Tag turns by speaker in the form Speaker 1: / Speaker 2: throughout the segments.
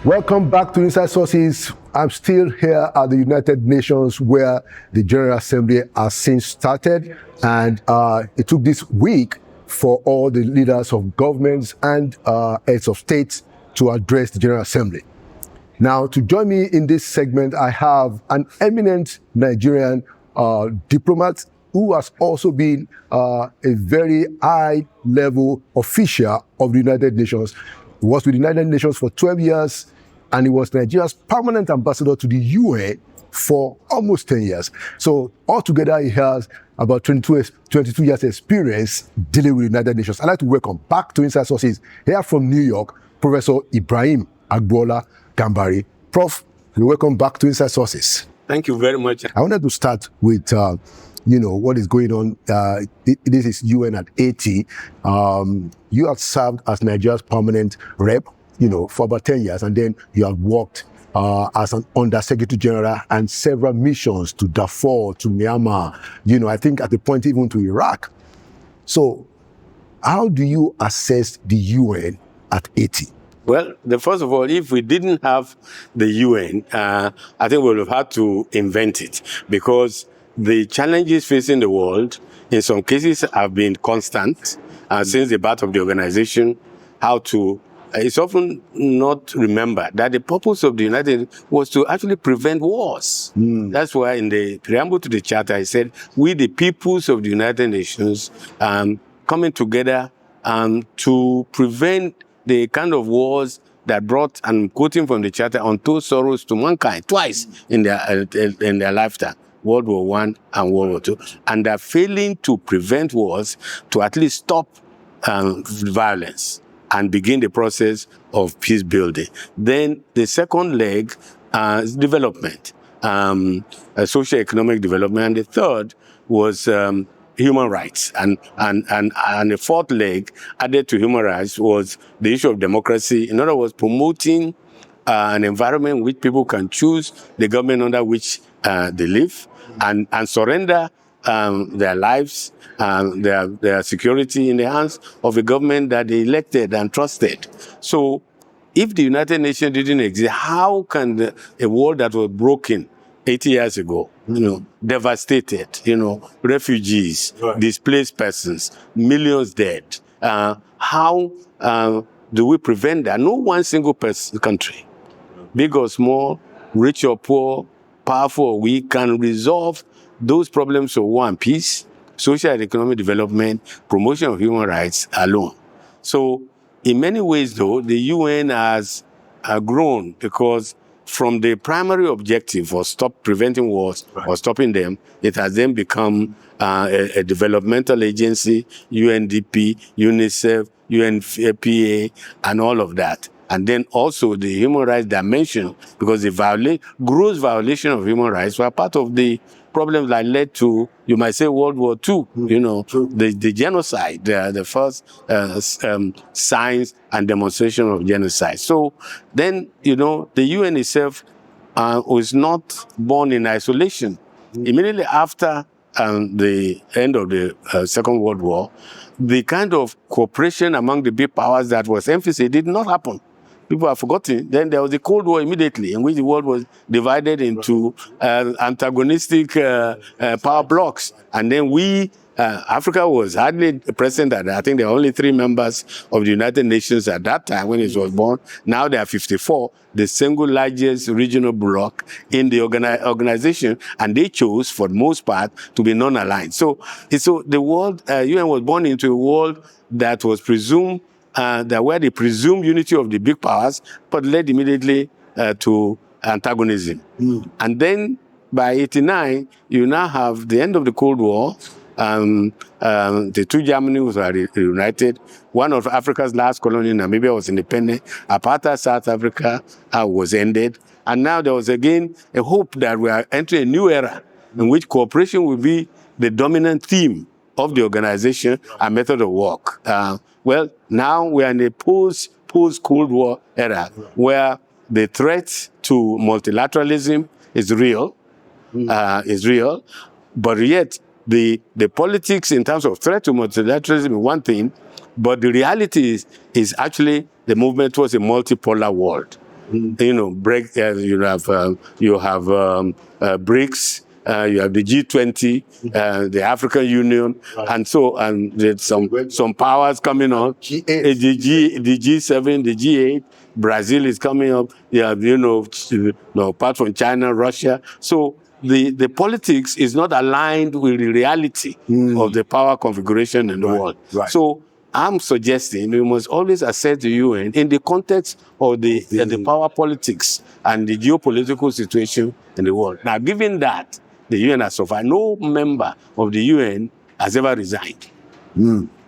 Speaker 1: Welcome back to Inside Sources. I'm still here at the United Nations where the General Assembly has since started, and it took this week for all the leaders of governments and heads of states to address the General Assembly. Now, to join me in this segment, I have an eminent Nigerian diplomat who has also been a very high-level official of the United Nations. He was with the United Nations for 12 years, and he was Nigeria's permanent ambassador to the UN for almost 10 years. So altogether, he has about 22 years experience dealing with the United Nations. I'd like to welcome back to Inside Sources, here from New York, Professor Ibrahim Agbola Gambari. Prof, welcome back to Inside Sources.
Speaker 2: Thank you very much.
Speaker 1: I wanted to start with what is going on. This is UN at 80. You have served as Nigeria's permanent rep, for about 10 years, and then you have worked as an Undersecretary General and several missions to Darfur, to Myanmar, I think at the point even to Iraq. So how do you assess the UN at 80?
Speaker 2: Well, first of all, if we didn't have the UN, I think we would have had to invent it, because the challenges facing the world, in some cases, have been constant since the birth of the organization. It's often not remembered that the purpose of the United Nations was to actually prevent wars. That's why in the preamble to the charter, I said, we, the peoples of the United Nations, coming together to prevent the kind of wars that brought, and I'm quoting from the charter, untold sorrows to mankind twice in their lifetime. World War I and World War II, and they're failing to prevent wars, to at least stop violence and begin the process of peace building. Then the second leg is development, socio-economic development, and the third was human rights, and the fourth leg added to human rights was the issue of democracy. In other words, promoting an environment in which people can choose the government under which they live, and surrender their lives, their security in the hands of a government that they elected and trusted. So if the United Nations didn't exist, how can a world that was broken 80 years ago, devastated, refugees, displaced persons, millions dead, how do we prevent that? No one single country, big or small, rich or poor, powerful or weak, can resolve those problems of war and peace, social and economic development, promotion of human rights alone. So in many ways, though, the UN has grown, because from the primary objective of preventing wars or stopping them, it has then become a developmental agency, UNDP, UNICEF, UNFPA, and all of that. And then also the human rights dimension, because the gross violation of human rights were part of the problems that led to, you might say, World War II, the genocide, the first signs and demonstration of genocide. So then, the UN itself was not born in isolation. Immediately after the end of the Second World War, the kind of cooperation among the big powers that was emphasized did not happen. People have forgotten. Then there was the Cold War immediately, in which the world was divided into antagonistic power blocks. And then Africa was hardly present at that. I think there were only 3 members of the United Nations at that time when it was born. Now there are 54, the single largest regional bloc in the organization, and they chose, for the most part, to be non-aligned. So the world, UN was born into a world that was presumed, where they presumed unity of the big powers, but led immediately to antagonism. And then by 89, you now have the end of the Cold War. The two Germanys were reunited. One of Africa's last colonies, Namibia, was independent. Apartheid South Africa was ended. And now there was again a hope that we are entering a new era in which cooperation will be the dominant theme of the organization and method of work. Well, now we are in a post-Cold War era where the threat to multilateralism is real, but yet the politics in terms of threat to multilateralism is one thing, but the reality is actually the movement towards a multipolar world. break. You have BRICS. You have the G20, the African Union, and there's some powers coming on.
Speaker 1: G8.
Speaker 2: The G7, the G8. Brazil is coming up. You have, apart from China, Russia. So the politics is not aligned with the reality of the power configuration in the world.
Speaker 1: Right.
Speaker 2: So I'm suggesting we must always assess the UN in the context of the power politics and the geopolitical situation in the world. Now, given that the UN has so far, no member of the UN has ever resigned.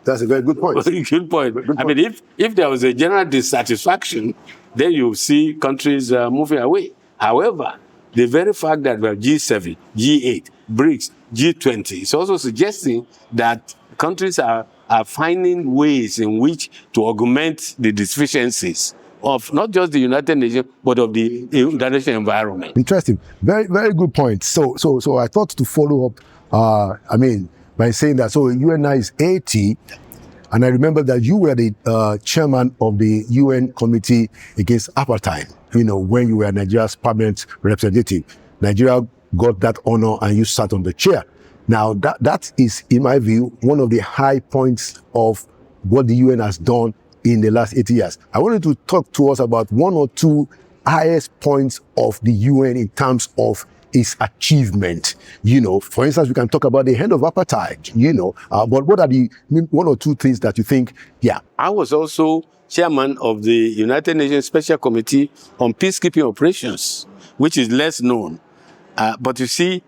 Speaker 1: That's a very good point.
Speaker 2: Good point. I mean, if there was a general dissatisfaction, then you see countries moving away. However, the very fact that we have G7, G8, BRICS, G20 is also suggesting that countries are finding ways in which to augment the deficiencies of not just the United Nations, but of the international environment.
Speaker 1: Interesting. Very, very good point. So I thought to follow up, by saying that, so UNI is 80, and I remember that you were the chairman of the UN Committee Against Apartheid, when you were Nigeria's permanent representative. Nigeria got that honor and you sat on the chair. Now, that is, in my view, one of the high points of what the UN has done in the last 80 years. I wanted to talk to us about one or two highest points of the UN in terms of its achievement. For instance, we can talk about the end of apartheid, but what are the one or two things that you think,
Speaker 2: I was also chairman of the United Nations Special Committee on Peacekeeping Operations, which is less known. But you see,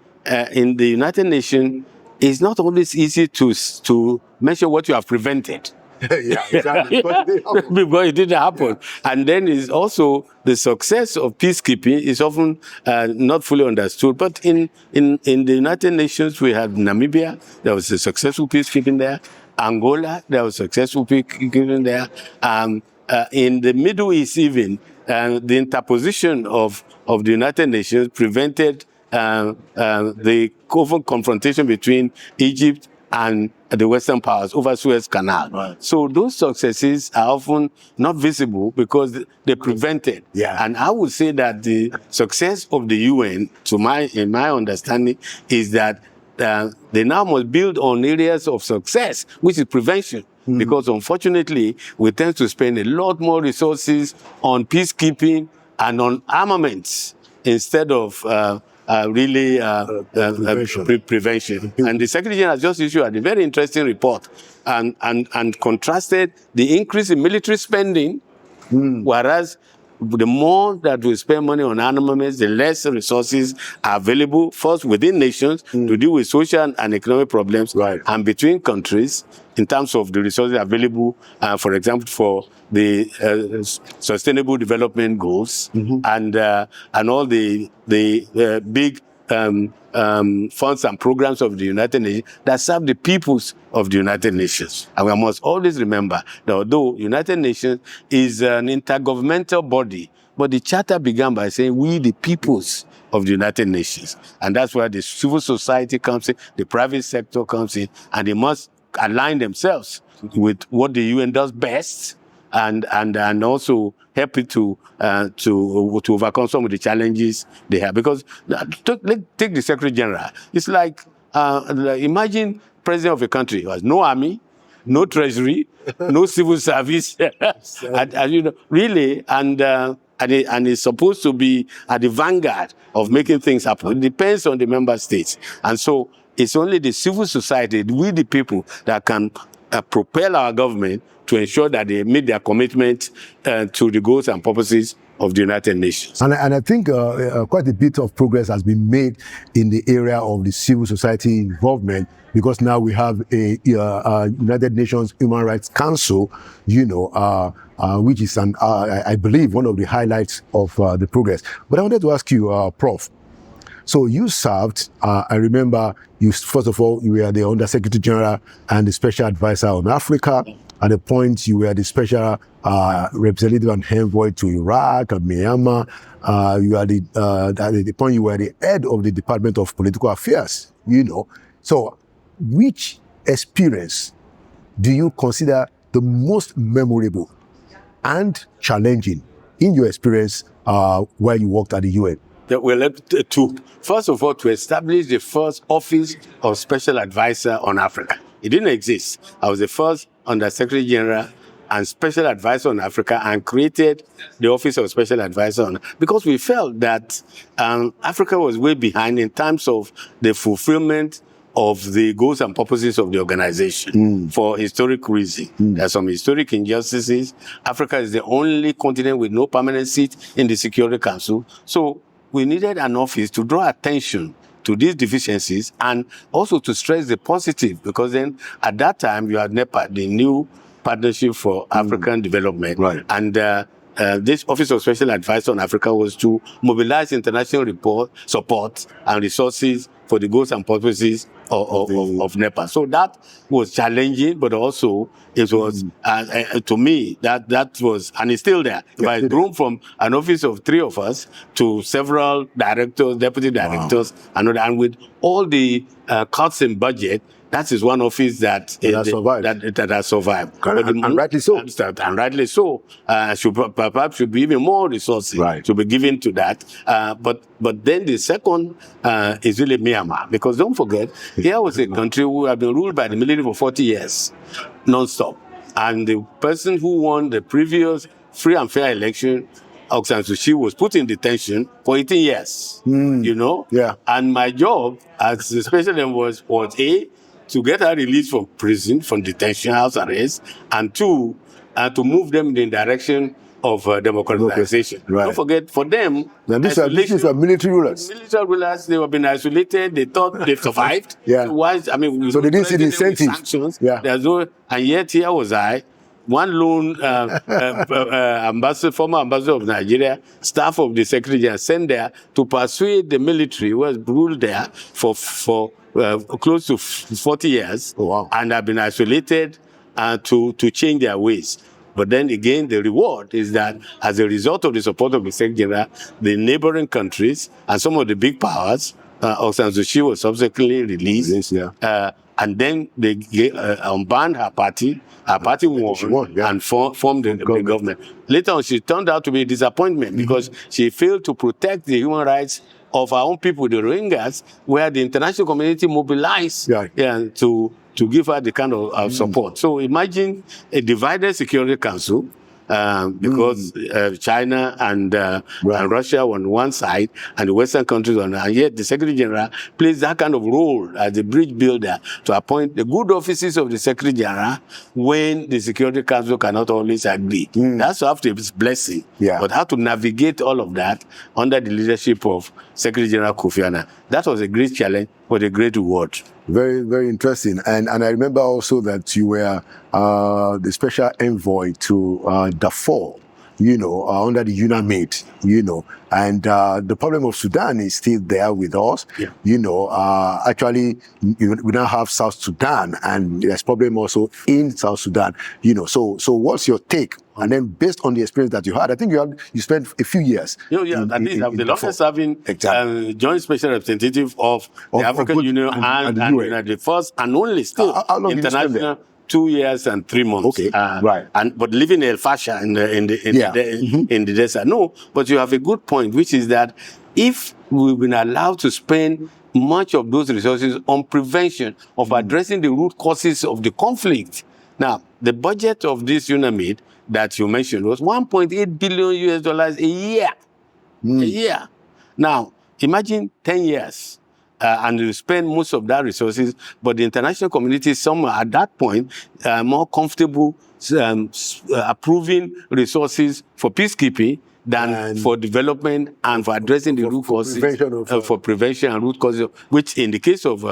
Speaker 2: in the United Nations, it's not always easy to measure what you have prevented.
Speaker 1: Yeah, exactly.
Speaker 2: Because it didn't happen. And then is also the success of peacekeeping is often not fully understood. But in the United Nations, we have Namibia, there was a successful peacekeeping there. Angola, there was successful peacekeeping there. In the Middle East even, the interposition of the United Nations prevented the confrontation between Egypt and the Western powers over Suez Canal.
Speaker 1: Right.
Speaker 2: So those successes are often not visible because they prevented.
Speaker 1: Yeah.
Speaker 2: And I would say that the success of the UN, in my understanding, is that they now must build on areas of success, which is prevention. Because unfortunately, we tend to spend a lot more resources on peacekeeping and on armaments instead of prevention. And the Secretary General has just issued a very interesting report and contrasted the increase in military spending, whereas the more that we spend money on armaments, the less resources are available, first within nations, to deal with social and economic problems,
Speaker 1: right,
Speaker 2: and between countries in terms of the resources available, for example, for the Sustainable Development Goals, and all the big funds and programs of the United Nations that serve the peoples of the United Nations. And we must always remember that although United Nations is an intergovernmental body, but the charter began by saying we the peoples of the United Nations. And that's where the civil society comes in, the private sector comes in, and they must align themselves with what the UN does best, and also help it to overcome some of the challenges they have. Because take the Secretary General. It's like imagine president of a country who has no army, no treasury, no civil service, and is supposed to be at the vanguard of making things happen. It depends on the member states, and so it's only the civil society, we the people, that can propel our government to ensure that they meet their commitment to the goals and purposes of the United Nations.
Speaker 1: And I think quite a bit of progress has been made in the area of the civil society involvement, because now we have a United Nations Human Rights Council, which is, I believe, one of the highlights of the progress. But I wanted to ask you, Prof. So you served, I remember, first of all, you were the Undersecretary General and the Special Advisor on Africa. At the point, you were the Special Representative and Envoy to Iraq and Myanmar. At the point, you were the head of the Department of Political Affairs, So which experience do you consider the most memorable and challenging in your experience where you worked at the UN?
Speaker 2: That were left to, first of all, to establish the first office of special advisor on Africa. It didn't exist. I was the first Undersecretary General and special advisor on Africa, and created the office of special advisor because we felt that Africa was way behind in terms of the fulfillment of the goals and purposes of the organization for historic reasons. There are some historic injustices. Africa is the only continent with no permanent seat in the Security Council. So we needed an office to draw attention to these deficiencies and also to stress the positive, because then at that time you had NEPA, the New Partnership for African Development.
Speaker 1: Right.
Speaker 2: And this Office of Special Advisor on Africa was to mobilize international support and resources for the goals and purposes of NEPA. So that was challenging, but also it was, to me, that was, and it's still there. If I grown from an office of 3 of us to several directors, deputy directors, and with all the cuts in budget, that is one office that has survived.
Speaker 1: And rightly so.
Speaker 2: And rightly so. Perhaps should be even more resources to be given to that. But then the second is really Myanmar. Because don't forget, here was a country who had been ruled by the military for 40 years, non-stop. And the person who won the previous free and fair election, Aung San Suu Kyi, was put in detention for 18 years. You know?
Speaker 1: Yeah.
Speaker 2: And my job as the special envoy was A, to get her released from prison, from detention, house arrest, and 2, to move them in the direction of democratization.
Speaker 1: Right.
Speaker 2: Don't forget, for them,
Speaker 1: these are military rulers.
Speaker 2: Military rulers, they have been isolated. They thought they survived.
Speaker 1: Yeah.
Speaker 2: So
Speaker 1: they didn't see the incentives.
Speaker 2: Sanctions.
Speaker 1: Yeah.
Speaker 2: And yet here was I, one lone former ambassador of Nigeria, staff of the Secretary General, sent there to persuade the military, who was ruled there for close to 40 years, and have been isolated to change their ways. But then again, the reward is that as a result of the support of the Secretary General, the neighboring countries and some of the big powers, Aung San Suu Kyi was subsequently released. And then they unbanned her party. Her party won and formed the government. Later on, she turned out to be a disappointment because she failed to protect the human rights of our own people, the Rohingyas, where the international community mobilized to give her the kind of support. So imagine a divided Security Council, because China and Russia were on one side and the Western countries on, and yet the Secretary General plays that kind of role as a bridge builder to appoint the good offices of the Secretary General when the Security Council cannot always agree. That's after its blessing. But how to navigate all of that under the leadership of Secretary General Kofi Annan. That was a great challenge, but a great reward.
Speaker 1: Very, very interesting. And I remember also that you were the special envoy to Darfur, under the UNAMID, and the problem of Sudan is still there with us. Actually, we now have South Sudan, and there's problem also in South Sudan. So what's your take? And then, based on the experience that you had, I think you spent a few years.
Speaker 2: I'm the longest serving joint special representative of the African Union and the first and only still international 2 years and 3 months.
Speaker 1: Okay,
Speaker 2: but living in El Fasher in the desert. No, but you have a good point, which is that if we've been allowed to spend much of those resources on prevention of addressing the root causes of the conflict. Now, the budget of this UNAMID that you mentioned was $1.8 billion a year. A year. Now, imagine 10 years. And you spend most of that resources, but the international community somewhere at that point more comfortable approving resources for peacekeeping than for development and for addressing the root causes, for prevention and root causes, which in the case of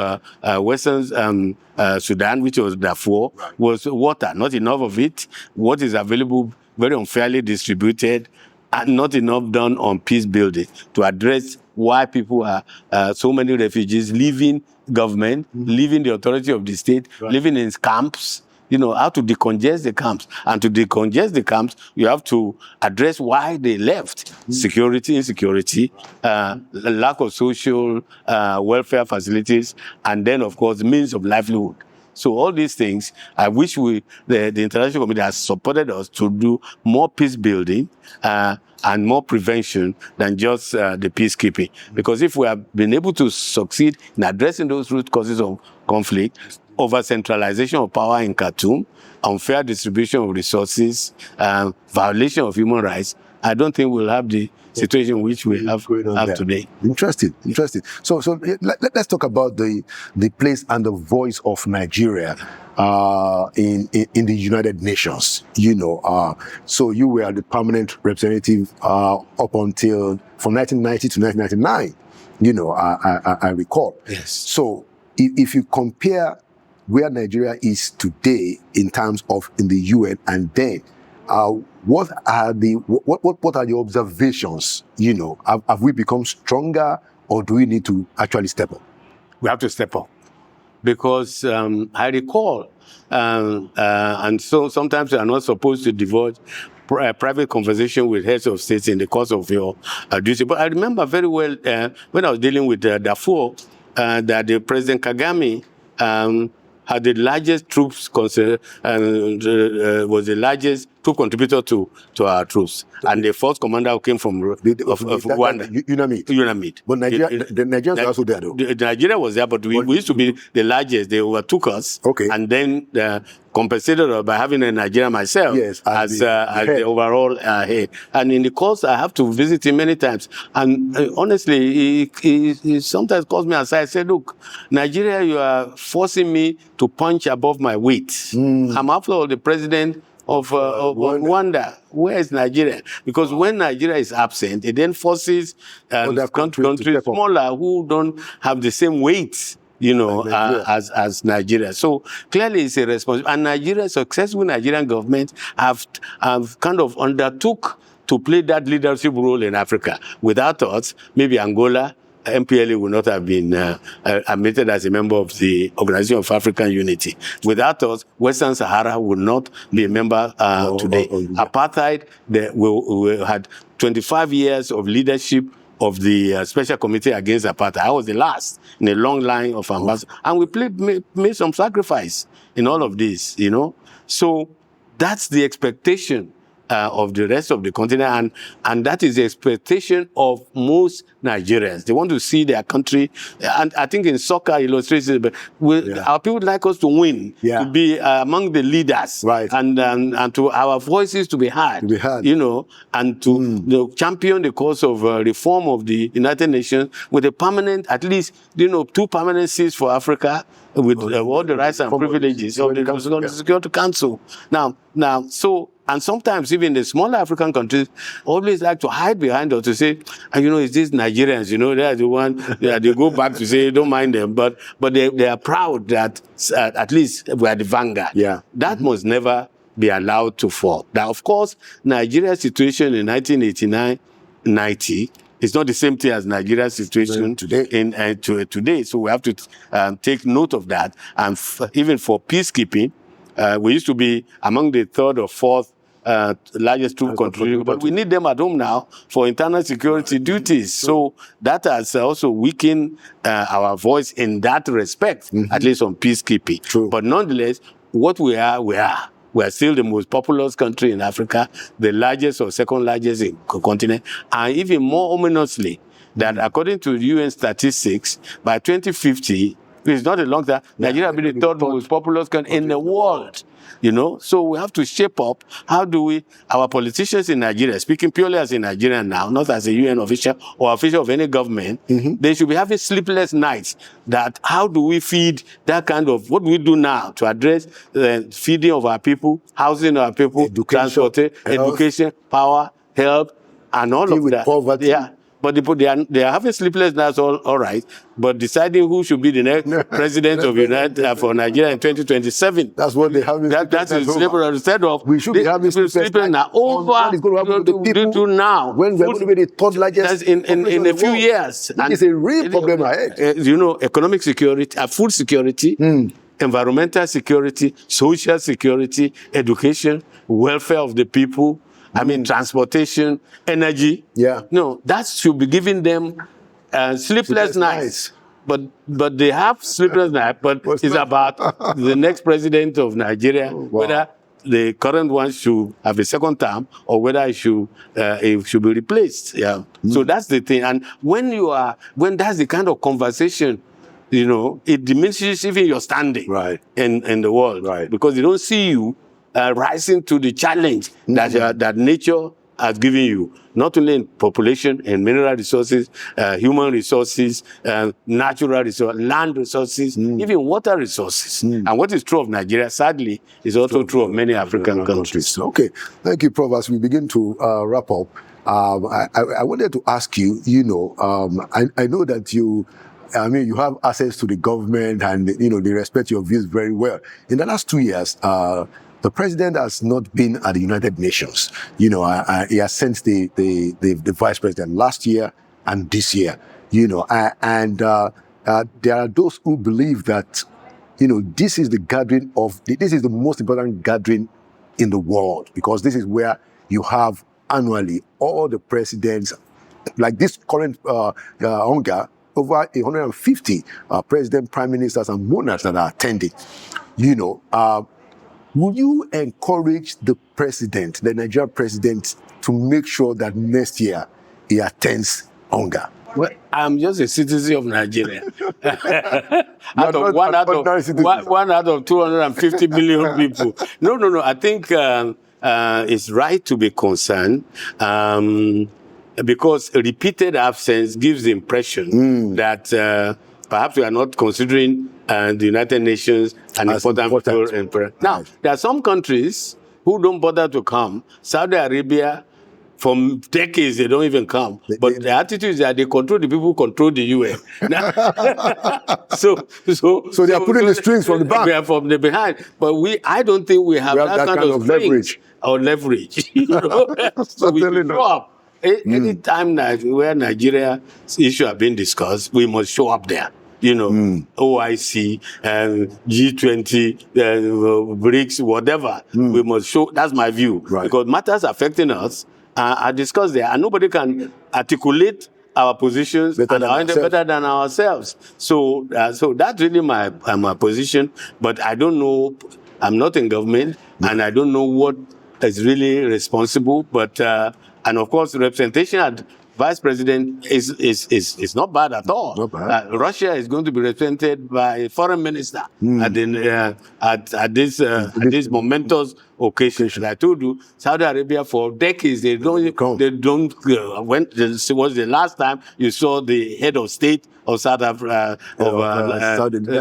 Speaker 2: Western Sudan, which was Darfur, was water, not enough of it. What is available, very unfairly distributed, and not enough done on peace building to address why people are so many refugees leaving government, leaving the authority of the state, living in camps. How to decongest the camps. And to decongest the camps, you have to address why they left. Security, insecurity, lack of social welfare facilities, and then, of course, means of livelihood. So all these things, I wish the international community has supported us to do more peace building, and more prevention than just the peacekeeping. Because if we have been able to succeed in addressing those root causes of conflict, over centralization of power in Khartoum, unfair distribution of resources, violation of human rights, I don't think we'll have the situation which we have today.
Speaker 1: Interesting. So let's talk about the place and the voice of Nigeria in the United Nations. So you were the permanent representative up until from 1990 to 1999. I recall.
Speaker 2: Yes.
Speaker 1: So if you compare where Nigeria is today in terms of in the UN and then, what are the observations? Have we become stronger, or do we need to actually step up?
Speaker 2: We have to step up, because I recall, and so sometimes you are not supposed to divulge private conversation with heads of states in the course of your duty. But I remember very well when I was dealing with Darfur, that the President Kagame had the largest troops was the largest troop contributor to our troops, and the first commander who came from Rwanda, UNAMID.
Speaker 1: But the Nigerians were also there, though.
Speaker 2: Nigeria was there, but we used to be the largest. They overtook us, and then compensated by having a Nigerian myself as the overall head. And in the course, I have to visit him many times. And honestly, he sometimes calls me aside and said, "Look, Nigeria, you are forcing me to punch above my weight. I'm after all the president of Rwanda. Where is Nigeria? Because when Nigeria is absent, it then forces countries smaller who don't have the same weight, as Nigeria. So clearly it's a responsibility. And successful Nigerian government have kind of undertook to play that leadership role in Africa. Without us, maybe Angola, MPLA would not have been admitted as a member of the Organization of African Unity. Without us, Western Sahara would not be a member today. Apartheid, we had 25 years of leadership of the Special Committee Against Apartheid. I was the last in a long line of ambassadors. And we made some sacrifice in all of this, So that's the expectation of the rest of the continent, and that is the expectation of most Nigerians. They want to see their country, and I think in soccer illustrates it, but our people would like us to win, to be among the leaders, and to our voices to be heard, and to champion the cause of reform of the United Nations with a permanent, at least, 2 permanent seats for Africa, with all the rights and privileges of the Security Council. Now, and sometimes even the smaller African countries always like to hide behind us to say, it's these Nigerians, they're the one, they go back to say, don't mind them, but they are proud that at least we are the vanguard. That must never be allowed to fall. Now, of course, Nigeria's situation in 1989-90 is not the same thing as Nigeria's situation today. So we have to take note of that. And even for peacekeeping, we used to be among the 3rd or 4th largest troop contributor, but we need them at home now for internal security duties. So that has also weakened our voice in that respect, at least on peacekeeping. But nonetheless, what we are. We are still the most populous country in Africa, the largest or second largest in the continent, and even more ominously, that according to UN statistics, by 2050, it's not a long time, Nigeria will be the 3rd most populous country in the world. So we have to shape up. How do our politicians in Nigeria, speaking purely as a Nigerian now, not as a UN official or official of any government, they should be having sleepless nights. That how do we feed that kind of, what do we do now to address the feeding of our people, housing our people, transportation, education, power, health, and all of that.
Speaker 1: Poverty.
Speaker 2: But they are having sleepless nights, all right, but deciding who should be the next president of United for Nigeria in 2027.
Speaker 1: That's what they have.
Speaker 2: That's sleepless instead of
Speaker 1: we should be having sleepless
Speaker 2: now. Over
Speaker 1: what is going to happen to the people
Speaker 2: now
Speaker 1: when we're going to be the 3rd largest
Speaker 2: in a few years.
Speaker 1: It's a real problem ahead.
Speaker 2: Economic security, food security, environmental security, social security, education, welfare of the people. Transportation, energy. No, that should be giving them sleepless nights. But they have sleepless nights, but it's about the next president of Nigeria, whether the current one should have a second term or whether it should be replaced. Yeah. So that's the thing. And when that's the kind of conversation, it diminishes even your standing in the world, because they don't see you rising to the challenge that nature has given you, not only in population and mineral resources, human resources, natural resources, land resources, even water resources. And what is true of Nigeria, sadly, is also true of many African countries.
Speaker 1: Okay, thank you, Prof. As we begin to wrap up, I wanted to ask you, I know that you have access to the government and, they respect your views very well. In the last 2 years, the president has not been at the United Nations. He has sent the vice president last year and this year. And there are those who believe that, this is the most important gathering in the world, because this is where you have annually all the presidents, like this current hunger, over 150 president, prime ministers, and monarchs that are attending. Will you encourage the Nigerian president, to make sure that next year he attends hunger?
Speaker 2: Well, I'm just a citizen of Nigeria. One out of 250 million people. No. I think it's right to be concerned, because repeated absence gives the impression that perhaps we are not considering the United Nations an important role. Now, there are some countries who don't bother to come. Saudi Arabia, for decades, they don't even come. But the attitude is that they control the people who control the UN. So
Speaker 1: they are putting the strings from the back.
Speaker 2: We are from the behind. But I don't think we have that kind of
Speaker 1: leverage.
Speaker 2: Or leverage. So we should show up. Any time where Nigeria issue are being discussed, we must show up there. OIC, G20, BRICS, whatever. We must show. That's my view. Because matters affecting us are discussed there, and nobody can articulate our positions better than ourselves. So that's really my position. But I don't know. I'm not in government, and I don't know what is really responsible. But and of course, representation at vice president is not bad at all.
Speaker 1: Not bad.
Speaker 2: Russia is going to be represented by a foreign minister at this momentous occasion. I told you, Saudi Arabia for decades this was the last time you saw the head of state of South Africa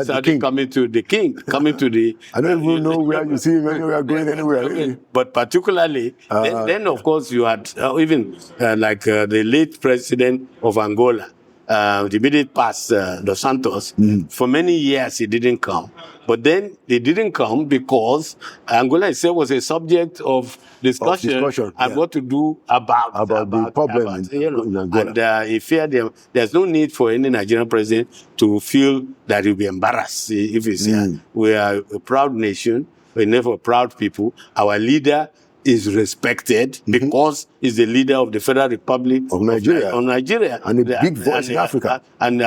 Speaker 2: Saudi coming to the king, coming to the.
Speaker 1: I don't even know where you see him anywhere, going anywhere. Really.
Speaker 2: But particularly, then of course you had even like the late president of Angola, the immediate past, Dos Santos. For many years he didn't come. But then they didn't come because Angola itself was a subject of discussion and what to do about
Speaker 1: the problem in Angola.
Speaker 2: And he feared there's no need for any Nigerian president to feel that he'll be embarrassed if he's here. We are a proud nation. We're never proud people. Our leader is respected because he's the leader of the Federal Republic of Nigeria.
Speaker 1: And a big voice in Africa.
Speaker 2: And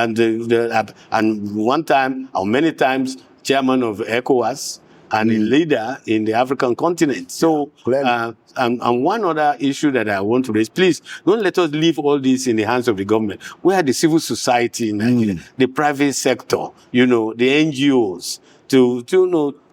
Speaker 2: one time, or many times, chairman of ECOWAS and a leader in the African continent. So, and one other issue that I want to raise, please don't let us leave all this in the hands of the government. We are the civil society in Nigeria, the private sector, the NGOs,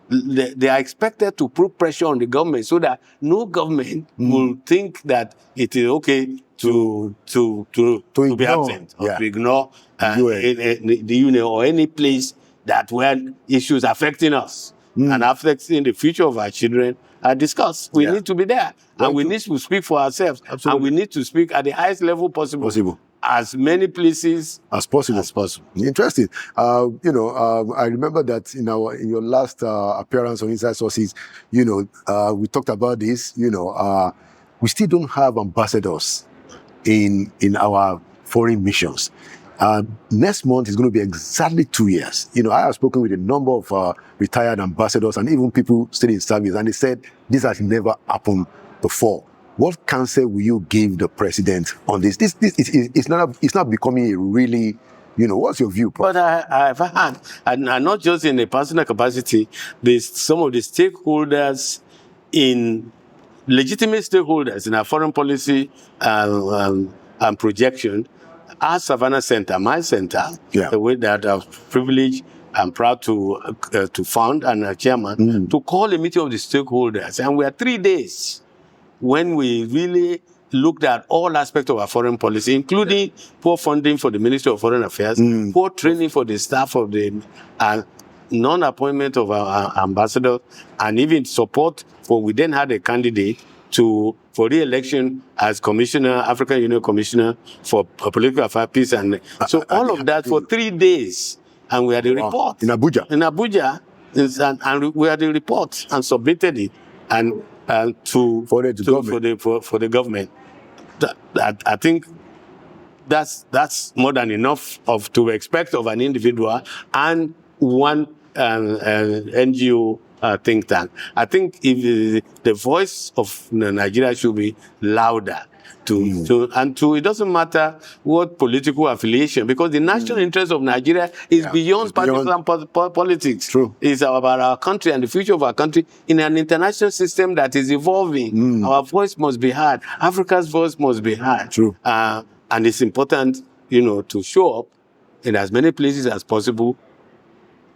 Speaker 2: they are expected to put pressure on the government so that no government will think that it is okay to be absent or to ignore the union or any place that where issues affecting us and affecting the future of our children are discussed. We need to be there. And we need to speak for ourselves.
Speaker 1: Absolutely.
Speaker 2: And we need to speak at the highest level possible. As many places
Speaker 1: as possible. Interesting. I remember that in your last appearance on Inside Sources, we talked about this. We still don't have ambassadors in our foreign missions. Next month is going to be exactly 2 years. I have spoken with a number of retired ambassadors and even people still in service, and they said this has never happened before. What counsel will you give the president on this? It's not becoming a really, what's your view, Prof?
Speaker 2: But I've had, and not just in a personal capacity, some of the stakeholders in legitimate stakeholders in our foreign policy and projection, our Savannah Center, my center, the way that I'm privileged and proud to found and chairman, to call a meeting of the stakeholders. And we had 3 days when we really looked at all aspects of our foreign policy, including poor funding for the Ministry of Foreign Affairs, poor training for the staff of the non-appointment of our ambassadors, and even support for, we then had a candidate for re-election as commissioner, African Union Commissioner for Political Affairs, Peace, and so all of that for 3 days. And we had a report.
Speaker 1: In Abuja?
Speaker 2: In Abuja. And we had a report and submitted it for the government. I think that's more than enough to expect of an individual and one NGO think tank. I think if the voice of Nigeria should be louder. It doesn't matter what political affiliation, because the national interest of Nigeria is beyond partisan politics.
Speaker 1: True.
Speaker 2: It's about our country and the future of our country in an international system that is evolving. Our voice must be heard. Africa's voice must be heard.
Speaker 1: True.
Speaker 2: And it's important, to show up in as many places as possible,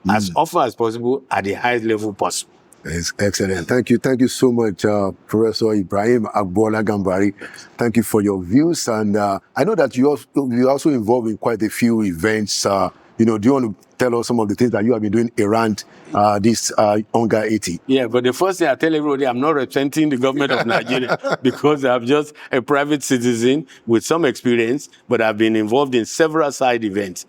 Speaker 2: as often as possible, at the highest level possible.
Speaker 1: It's excellent. Thank you so much, Professor Ibrahim Agbola Gambari. Thank you for your views. And I know that you're also involved in quite a few events. Do you want to tell us some of the things that you have been doing around this Hunger 80?
Speaker 2: Yeah, but the first thing I tell everybody, I'm not representing the government of Nigeria because I'm just a private citizen with some experience, but I've been involved in several side events.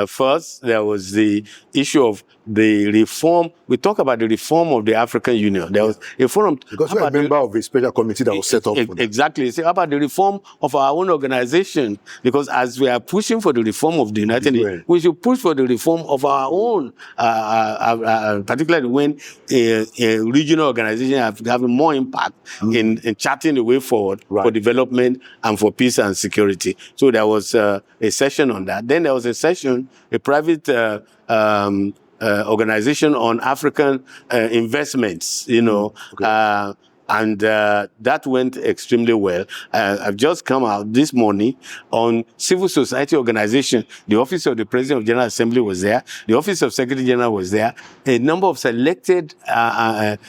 Speaker 2: First, there was the issue of the reform. We talk about the reform of the African Union. There was a forum.
Speaker 1: Because you're a member of a special committee that was set up for that.
Speaker 2: Exactly. Say about the reform of our own organization. Because as we are pushing for the reform of the United Nations, we should push for the reform of our own, particularly when a regional organization have more impact in charting the way forward for development and for peace and security. So there was a session on that. Then there was a session, a private organization on African investments, and that went extremely well. I've just come out this morning on civil society organization. The Office of the President of General Assembly was there. The Office of Secretary General was there. A number of selected government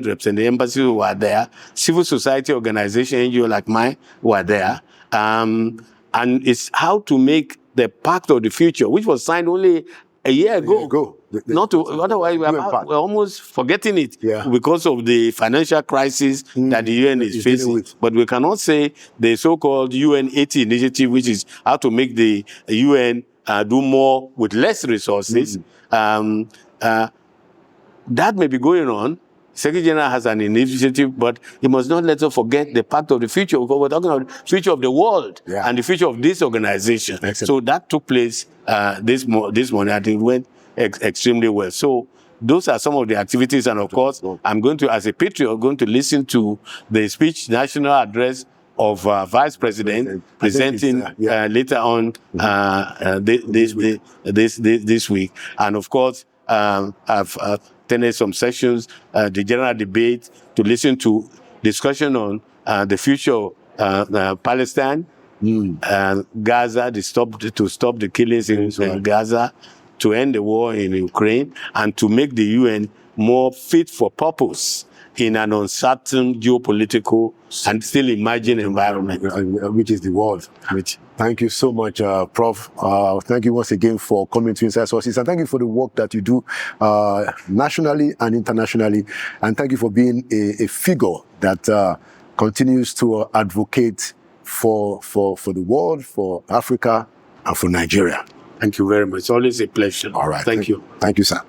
Speaker 2: reps and the embassies were there. Civil society organization, NGO like mine, were there. And it's how to make the Pact of the Future, which was signed only a year ago. Otherwise, we're almost forgetting it because of the financial crisis that the UN is facing. But we cannot say the so-called UN 80 initiative, which is how to make the UN do more with less resources. That may be going on. Secretary General has an initiative, but he must not let us forget the Pact of the Future, because we're talking about the future of the world and the future of this organization. Excellent. So that took place this morning, and it went extremely well. So those are some of the activities, and of course, I'm going to, as a patriot, listen to the speech, national address of Vice President presenting later on this week, and of course, I've attended some sessions, the general debate, to listen to discussion on the future of Palestine, Gaza, to stop the killings in Gaza, to end the war in Ukraine, and to make the UN more fit for purpose in an uncertain geopolitical and still emerging environment.
Speaker 1: Which is the world. Thank you so much, Prof. Thank you once again for coming to Inside Sources, and thank you for the work that you do nationally and internationally. And thank you for being a figure that continues to advocate for the world, for Africa, and for Nigeria.
Speaker 2: Thank you very much. It's always a pleasure.
Speaker 1: All right.
Speaker 2: Thank you.
Speaker 1: Thank you, sir.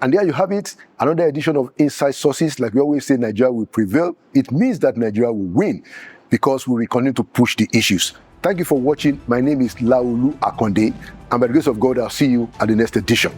Speaker 1: And there you have it, another edition of Inside Sources. Like we always say, Nigeria will prevail. It means that Nigeria will win because we will continue to push the issues. Thank you for watching. My name is Laulu Akonde, and by the grace of God, I'll see you at the next edition.